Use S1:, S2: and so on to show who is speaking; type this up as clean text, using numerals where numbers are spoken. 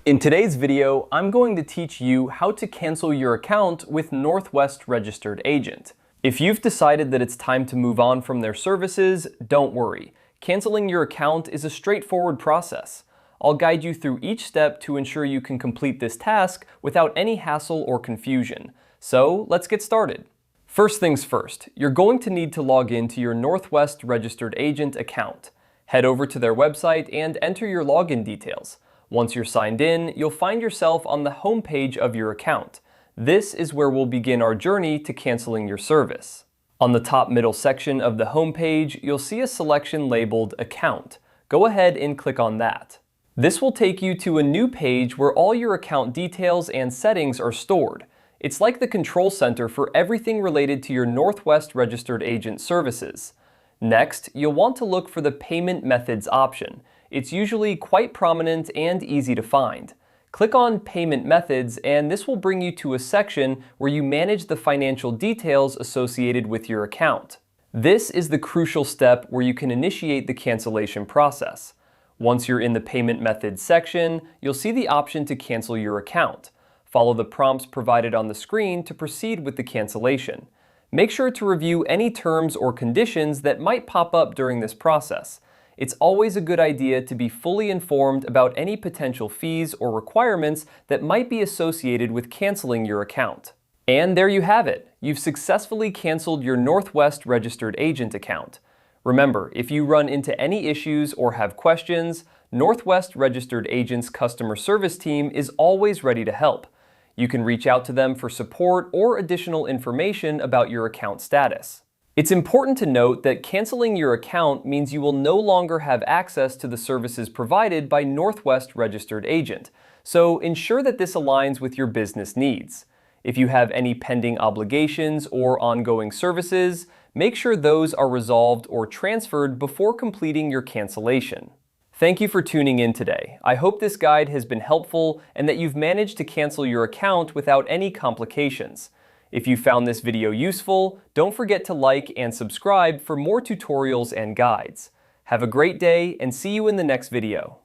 S1: In today's video, I'm going to teach you how to cancel your account with Northwest Registered Agent. If you've decided that it's time to move on from their services, don't worry. Canceling your account is a straightforward process. I'll guide you through each step to ensure you can complete this task without any hassle or confusion. So let's get started. First things first, you're going to need to log into your Northwest Registered Agent account. Head over to their website and enter your login details. Once you're signed in, you'll find yourself on the home page of your account. This is where we'll begin our journey to canceling your service. On the top middle section of the home page, you'll see a selection labeled Account. Go ahead and click on that. This will take you to a new page where all your account details and settings are stored. It's like the control center for everything related to your Northwest Registered Agent services. Next, you'll want to look for the Payment Methods option. It's usually quite prominent and easy to find. Click on Payment Methods and this will bring you to a section where you manage the financial details associated with your account. This is the crucial step where you can initiate the cancellation process. Once you're in the Payment Methods section, you'll see the option to cancel your account. Follow the prompts provided on the screen to proceed with the cancellation. Make sure to review any terms or conditions that might pop up during this process. It's always a good idea to be fully informed about any potential fees or requirements that might be associated with canceling your account. And there you have it. You've successfully canceled your Northwest Registered Agent account. Remember, if you run into any issues or have questions, Northwest Registered Agent's customer service team is always ready to help. You can reach out to them for support or additional information about your account status. It's important to note that canceling your account means you will no longer have access to the services provided by Northwest Registered Agent, so ensure that this aligns with your business needs. If you have any pending obligations or ongoing services, make sure those are resolved or transferred before completing your cancellation. Thank you for tuning in today. I hope this guide has been helpful and that you've managed to cancel your account without any complications. If you found this video useful, don't forget to like and subscribe for more tutorials and guides. Have a great day and see you in the next video.